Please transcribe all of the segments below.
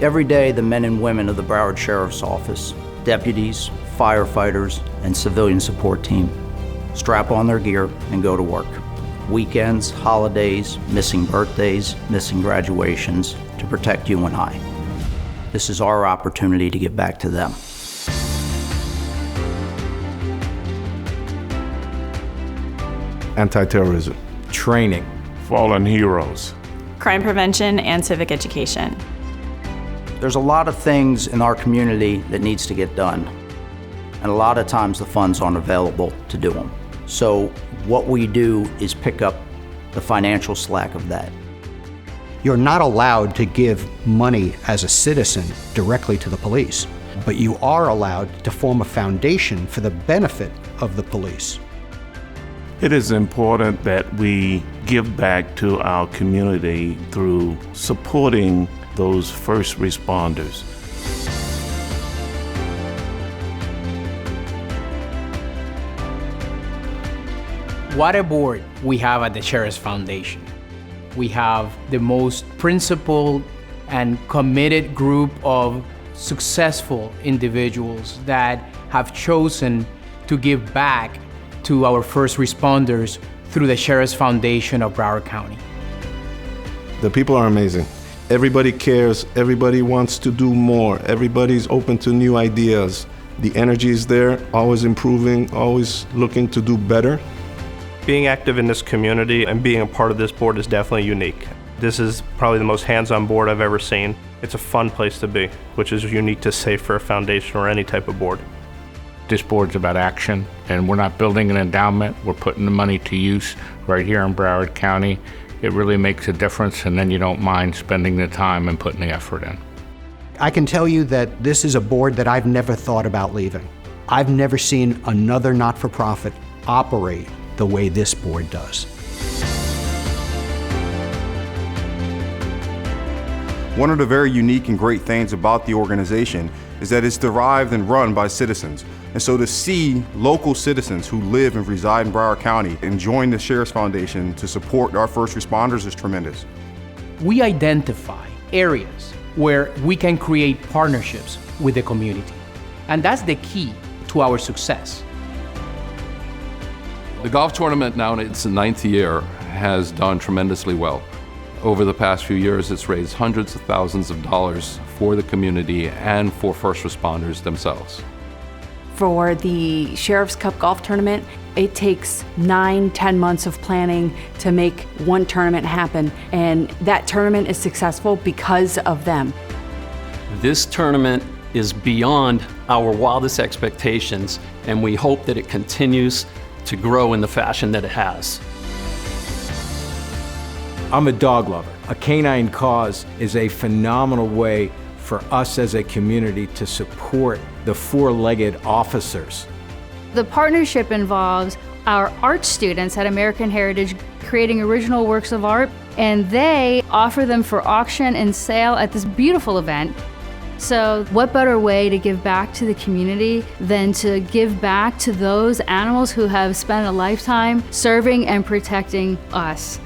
Every day, the men and women of the Broward Sheriff's Office, deputies, firefighters, and civilian support team strap on their gear and go to work. Weekends, holidays, missing birthdays, missing graduations, to protect you and I. This is our opportunity to give back to them. Anti-terrorism. Training. Fallen heroes. Crime prevention and civic education. There's a lot of things in our community that needs to get done, and a lot of times the funds aren't available to do them. So what we do is pick up the financial slack of that. You're not allowed to give money as a citizen directly to the police, but you are allowed to form a foundation for the benefit of the police. It is important that we give back to our community through supporting those first responders. What a board we have at the Sheriff's Foundation. We have the most principled and committed group of successful individuals that have chosen to give back to our first responders through the Sheriff's Foundation of Broward County. The people are amazing. Everybody cares, everybody wants to do more, everybody's open to new ideas. The energy is there, always improving, always looking to do better. Being active in this community and being a part of this board is definitely unique. This is probably the most hands-on board I've ever seen. It's a fun place to be, which is unique to say for a foundation or any type of board. This board's about action, and we're not building an endowment. We're putting the money to use right here in Broward County. It really makes a difference, and then you don't mind spending the time and putting the effort in. I can tell you that this is a board that I've never thought about leaving. I've never seen another not-for-profit operate the way this board does. One of the very unique and great things about the organization is that it's derived and run by citizens. And so to see local citizens who live and reside in Broward County and join the Sheriff's Foundation to support our first responders is tremendous. We identify areas where we can create partnerships with the community. And that's the key to our success. The golf tournament, now in its 9th year, has done tremendously well. Over the past few years, it's raised hundreds of thousands of dollars for the community and for first responders themselves. For the Sheriff's Cup Golf Tournament, it takes 9-10 months of planning to make one tournament happen, and that tournament is successful because of them. This tournament is beyond our wildest expectations, and we hope that it continues to grow in the fashion that it has. I'm a dog lover. A canine cause is a phenomenal way for us as a community to support the four-legged officers. The partnership involves our art students at American Heritage creating original works of art, and they offer them for auction and sale at this beautiful event. So what better way to give back to the community than to give back to those animals who have spent a lifetime serving and protecting us.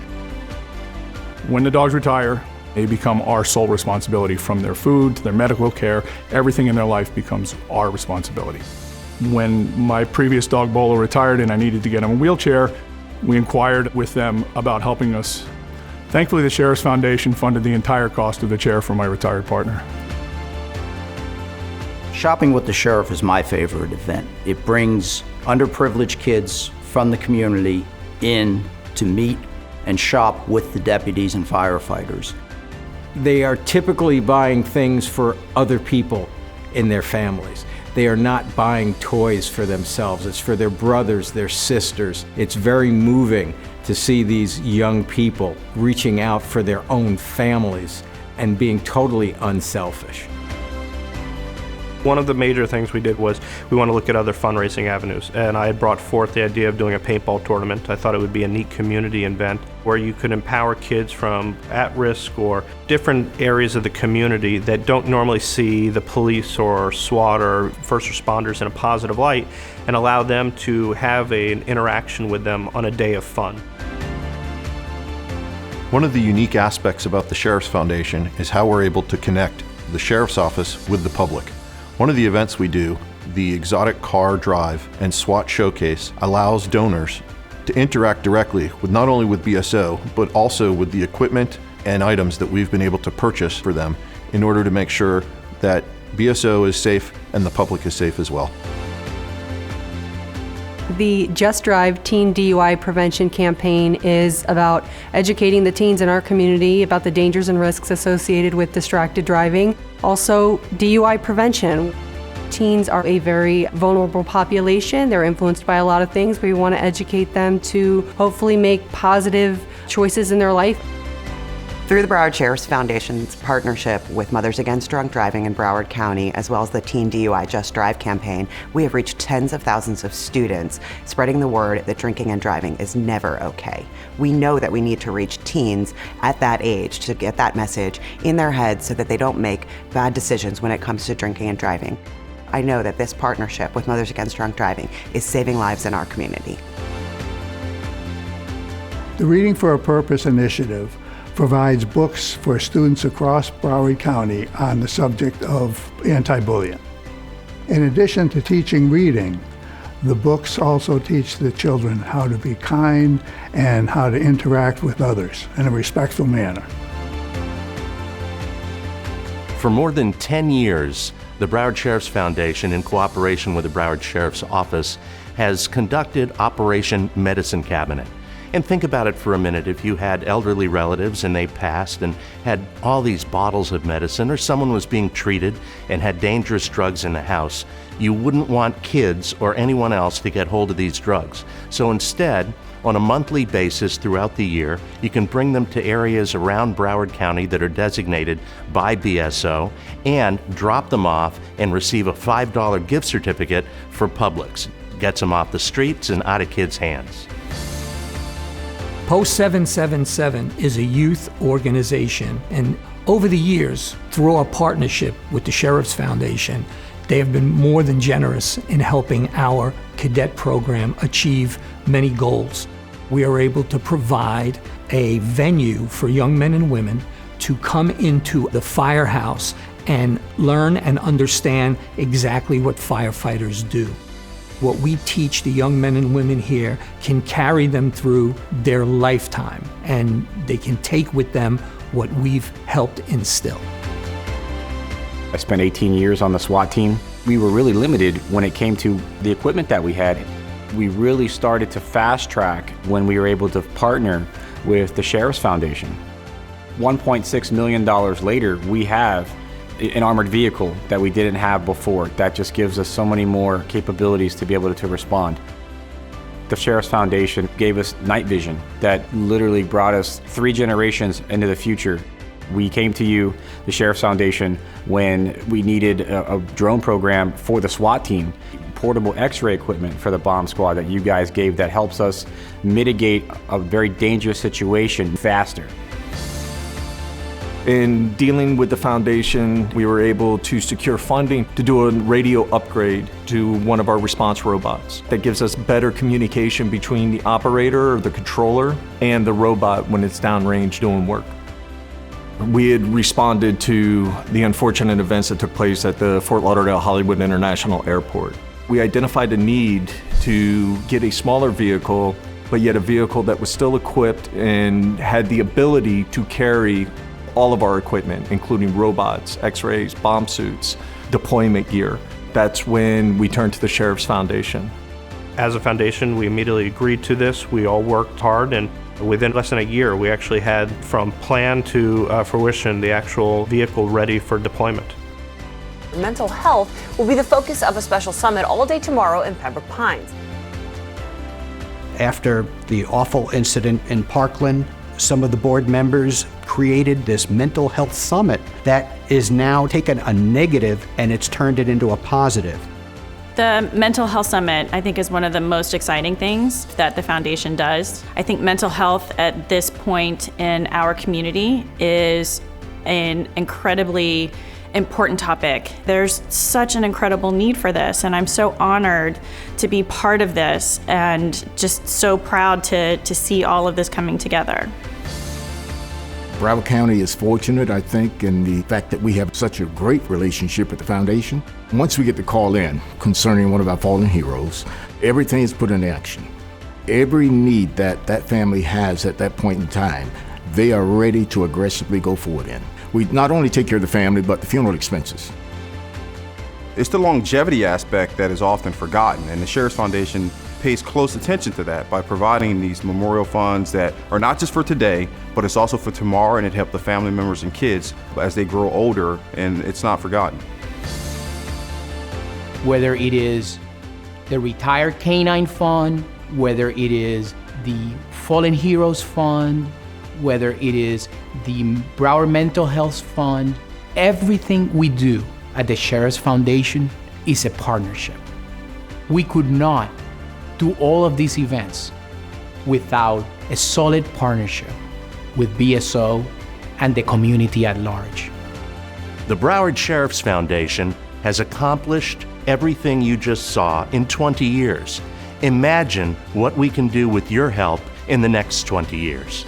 When the dogs retire, they become our sole responsibility, from their food to their medical care. Everything in their life becomes our responsibility. When my previous dog Bolo retired and I needed to get him a wheelchair, we inquired with them about helping us. Thankfully, the Sheriff's Foundation funded the entire cost of the chair for my retired partner. Shopping with the Sheriff is my favorite event. It brings underprivileged kids from the community in to meet and shop with the deputies and firefighters. They are typically buying things for other people in their families. They are not buying toys for themselves. It's for their brothers, their sisters. It's very moving to see these young people reaching out for their own families and being totally unselfish. One of the major things we did was we want to look at other fundraising avenues, and I had brought forth the idea of doing a paintball tournament. I thought it would be a neat community event where you could empower kids from at-risk or different areas of the community that don't normally see the police or SWAT or first responders in a positive light, and allow them to have an interaction with them on a day of fun. One of the unique aspects about the Sheriff's Foundation is how we're able to connect the Sheriff's Office with the public. One of the events we do, the Exotic Car Drive and SWAT Showcase, allows donors to interact directly with not only with BSO, but also with the equipment and items that we've been able to purchase for them in order to make sure that BSO is safe and the public is safe as well. The Just Drive Teen DUI Prevention Campaign is about educating the teens in our community about the dangers and risks associated with distracted driving. Also, DUI prevention. Teens are a very vulnerable population. They're influenced by a lot of things. We want to educate them to hopefully make positive choices in their life. Through the Broward Sheriff's Foundation's partnership with Mothers Against Drunk Driving in Broward County, as well as the Teen DUI Just Drive campaign, we have reached tens of thousands of students, spreading the word that drinking and driving is never okay. We know that we need to reach teens at that age to get that message in their heads so that they don't make bad decisions when it comes to drinking and driving. I know that this partnership with Mothers Against Drunk Driving is saving lives in our community. The Reading for a Purpose initiative provides books for students across Broward County on the subject of anti-bullying. In addition to teaching reading, the books also teach the children how to be kind and how to interact with others in a respectful manner. For more than 10 years, the Broward Sheriff's Foundation, in cooperation with the Broward Sheriff's Office, has conducted Operation Medicine Cabinet. And think about it for a minute. If you had elderly relatives and they passed and had all these bottles of medicine, or someone was being treated and had dangerous drugs in the house, you wouldn't want kids or anyone else to get hold of these drugs. So instead, on a monthly basis throughout the year, you can bring them to areas around Broward County that are designated by BSO and drop them off and receive a $5 gift certificate for Publix. Gets them off the streets and out of kids' hands. Post 777 is a youth organization, and over the years, through our partnership with the Sheriff's Foundation, they have been more than generous in helping our cadet program achieve many goals. We are able to provide a venue for young men and women to come into the firehouse and learn and understand exactly what firefighters do. What we teach the young men and women here can carry them through their lifetime, and they can take with them what we've helped instill. I spent 18 years on the SWAT team. We were really limited when it came to the equipment that we had. We really started to fast track when we were able to partner with the Sheriff's Foundation. $1.6 million later, we have an armored vehicle that we didn't have before. That just gives us so many more capabilities to be able to respond. The Sheriff's Foundation gave us night vision that literally brought us 3 generations into the future. We came to you, the Sheriff's Foundation, when we needed a drone program for the SWAT team, portable x-ray equipment for the bomb squad that you guys gave that helps us mitigate a very dangerous situation faster. In dealing with the foundation, we were able to secure funding to do a radio upgrade to one of our response robots. That gives us better communication between the operator or the controller and the robot when it's downrange doing work. We had responded to the unfortunate events that took place at the Fort Lauderdale Hollywood International Airport. We identified a need to get a smaller vehicle, but yet a vehicle that was still equipped and had the ability to carry all of our equipment, including robots, x-rays, bomb suits, deployment gear. That's when we turned to the Sheriff's Foundation. As a foundation, we immediately agreed to this. We all worked hard, and within less than a year, we actually had from plan to fruition the actual vehicle ready for deployment. Mental health will be the focus of a special summit all day tomorrow in Pembroke Pines. After the awful incident in Parkland, some of the board members created this mental health summit that is now taken a negative and it's turned it into a positive. The Mental Health Summit, I think, is one of the most exciting things that the foundation does. I think mental health at this point in our community is an incredibly important topic. There's such an incredible need for this, and I'm so honored to be part of this and just so proud to see all of this coming together. Broward County is fortunate, I think, in the fact that we have such a great relationship with the foundation. Once we get the call in concerning one of our fallen heroes, everything is put into action. Every need that that family has at that point in time, they are ready to aggressively go forward in. We not only take care of the family, but the funeral expenses. It's the longevity aspect that is often forgotten, and the Sheriff's Foundation pays close attention to that by providing these memorial funds that are not just for today, but it's also for tomorrow, and it helps the family members and kids as they grow older, and it's not forgotten. Whether it is the Retired Canine Fund, whether it is the Fallen Heroes Fund, whether it is the Broward Mental Health Fund, everything we do at the Sheriff's Foundation is a partnership. We could not do all of these events without a solid partnership with BSO and the community at large. The Broward Sheriff's Foundation has accomplished everything you just saw in 20 years. Imagine what we can do with your help in the next 20 years.